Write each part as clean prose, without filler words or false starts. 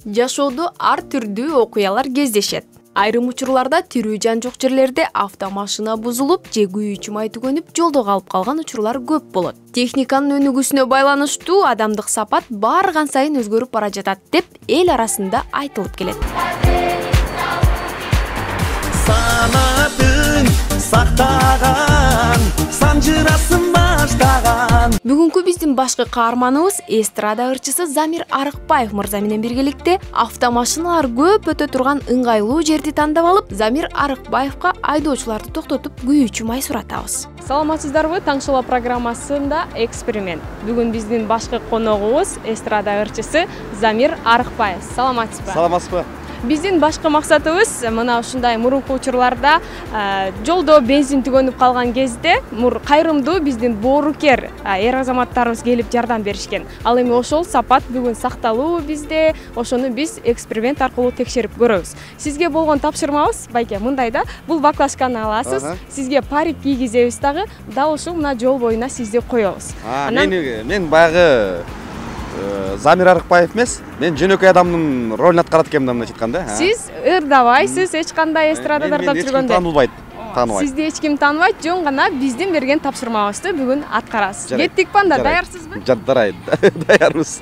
Жашоодо ар түрдүү окуялар кездешет. Айрым учурларда тирүү жан жок жерлерде автомашина бузулуп же күйүүчү май түгөнүп жолдо калып калган учурлар көп болот. Техниканын өнүгүүсүнө байланыштуу адамдык сапат баарган сайын өзгөрүп бара жатат деп эл арасында айтылып келет. Санатын сактаган, санжырасын баштаган. Бүгүнкү биздин башкы каарманыбыз эстрада ырчысы Замир Арыкбаев мырза менен биргеликте автомашиналар көп өтө турган ыңгайлуу жерди тандап алып, Замир Арыкбаевка айдоочуларды токтотуп күйүүчү май суратабыз. Саламатсыздарбы? Таңшыла программасында эксперимент. Бүгүн биздин башкы коногубуз эстрада ырчысы Замир Арыкбаев. Саламатсызбы? Саламатсызбы? Биздин башкы максатыбыз мына ушундай мурунку учурларда жолдо бензин түгөнүп калган кезде кайрымдуу биздин боорукер эр азаматтарыбыз келип жардам беришкен. Ал эми ошол сапат бүгүн сакталуу бизде. Ошону биз эксперимент аркылуу текшерип көрөбүз. Сизге болгон тапшырмабыз байке мындай да, бул баклажканы аласыз. Сизге парик кийгизебиз дагы, дал ушул мына жол боюна сизди коебуз. Мен баягы Замир Арыкбаев эмес, мен жөнөкөй адамдын ролун аткарат экенмин мындай айтканда. Сиз ырдабайсыз, эч кандай эстрадада тартып жүргөндө. Тааныбайт. Сизди эч ким тааныбайт, жөн гана биздин берген тапшырмабызды бүгүн аткарасыз. Кеттик панда, даярсызбы? Даярбыз.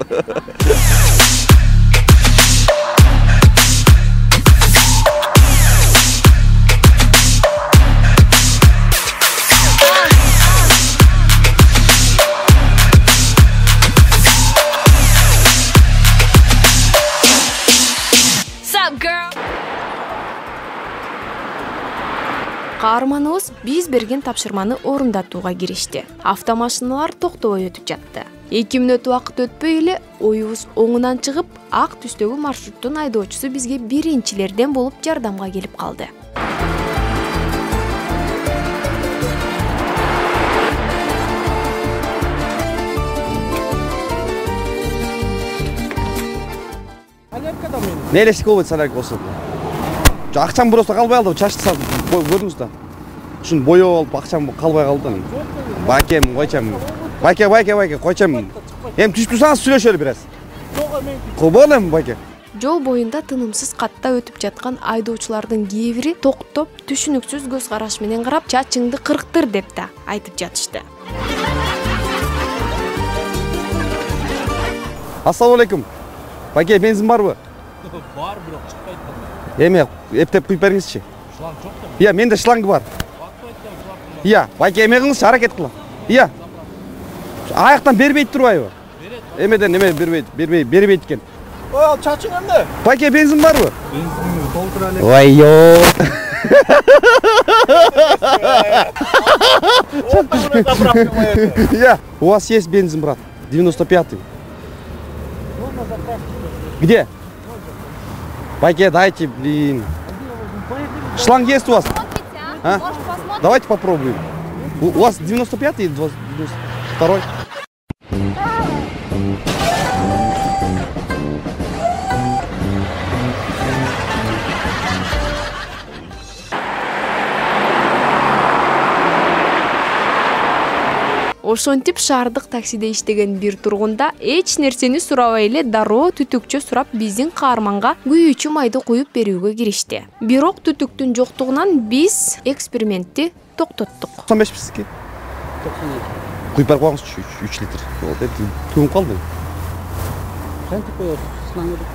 Каарманыбыз биз берген тапшырманы орундатууга киришти. Автомашиналар токтобой өтүп жатты. 2 мүнөт убакыт өтпөй эле оюбуз оңунан чыгып, ак түстөгү маршруттун айдоочусу бизге биринчилерден болуп жардамга келип калды. Не элестик болбойт солярка болсо. Акчам просто калбай калды, чачты көрдүңүз да. Ушун боёп алып акчам калбай калды. Байкем, койчам. Байке, койчам. Эми түшүп турсаңыз сүйлөшөлү бир аз. Болду эми байке. Жол боюнда тынымсыз катта өтүп жаткан айдоочулардын кээ бири токтоп, түшүнүксүз көз караш менен карап, чачыңды кырктыр деп да айтып жатышты. Ассалам алейкум. Байке, бензин барбы? Бар, бирок чыкпайт. Эме, эптеп куюп бериңизчи. Шланг жок да. Iya, менде шлангы бар. Iya, байке эме кылыңызчы, аракет кылам. Iya. Аяктан бербейт турбайбы? Эмеден эме бербейт экен. Ой, ал чачың эмне? Байке, бензин барбы? Бензин толтура элек. Ой-ё. Iya, у вас есть бензин, брат? 95-й. Где? Байке, дайте, блин. Шланг есть у вас? А? Давайте попробуем. У вас 95-й или 92-й? Ошентип шаардык таксиде иштеген бир тургунда эч нерсени сурабай эле дароо түтүкчө сурап биздин каарманга күйүүчү майды куюп берүүгө киришти. Бирок түтүктүн жоктугунан биз экспериментти токтоттук. 95 бизге. 92. Куюп берип койгоңузчу 3 литр. Болду, түгүнүп калды. Кантип коёсуз?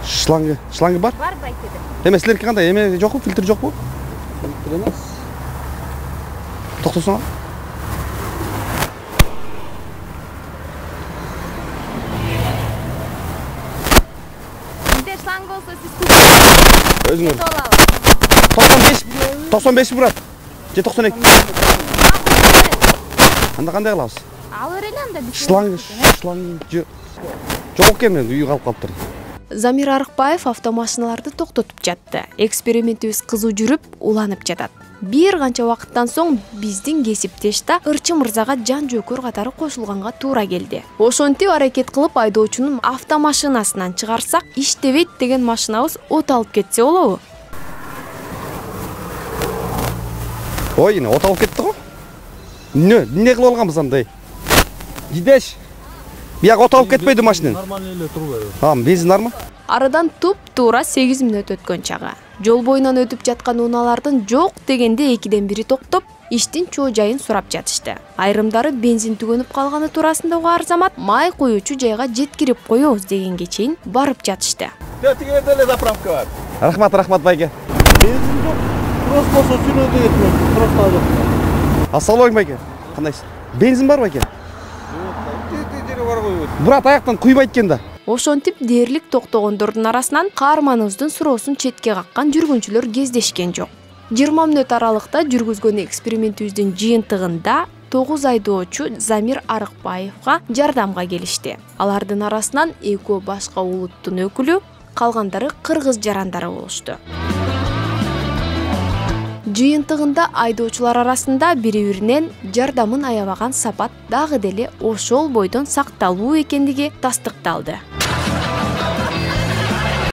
Шлангы бар? Бар байкеде. Эме силердики кандай? Эме жокпу, фильтр жокпу? Фильтр эмес. Токтосоң. Шланг болсо сиз Өзүңөр. 95 брат. Же 92. Анда кандай кылабыз? Ал берели анда биз. Шланг жок экен, үй калып калыптыр. Замир Арыкбаев автомашиналарды токтотуп жатты. Экспериментибиз кызуу жүрүп, уланып жатат. Бир канча убакыттан соң биздин кесиптешта ырчы мырзага жан жөкөр катары кошулганга туура келди. Ошентип аракет кылып айдоочунун автомашинасынан чыгарсак, иштебейт деген машинабыз от алып кетсе болобу? Ой, от алып кетти го. Не кылып алганбыз андай? Жидеш. Бияк от алып кетпейди машинен. Нормально эле турбайбы? Бензин бармы? Арадан туп-туура 8 мүнөт өткөн чагы. Жол боюнан өтүп жаткан унаалардын жок дегенде 2ден бири токтоп, иштин чоо жайын сурап жатышты. Айрымдары бензин түгөнүп калганы туурасында угар замат май куюучу жайга жеткирип коебуз дегенге чейин барып жатышты. Тиге деле заправка бар. Рахмат байке. Бензин жоқ. Просто болса сүрөдө кетмек. Просто алып. Ассалаумалейкум байке. Кандайсыз? Бензин бар байке? Жери бар ғой. Брат аяктан куйбайт экен да. Ошентип дээрлик токтогондордун арасынан каарманыбыздын суроосун четке каккан жүргүнчүлөр кездешкен жок. 20 мүнөт аралыкта жүргүзгөн экспериментибиздин жыйынтыгында 9 айдоочу Замир Арыкбаевга жардамга келишти. Алардын арасынан 2 башка улуттун өкүлү, калгандары кыргыз жарандары болушту. Жыйынтыгында айдоочулар арасында бири-биринен жардамын аябаган сапат дагы деле ошол бойдон сакталуу экендиги тастыкталды.